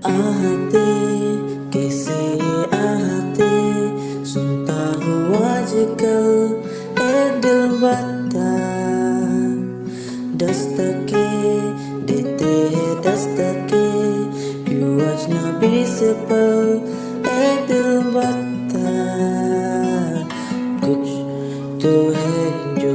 आहते कैसे आहते सुनता हूँ आजकल ए दिल बता दस्तके देते हैं दस्तके क्यों अजनबी से पल ए दिल बता कुछ तो है जो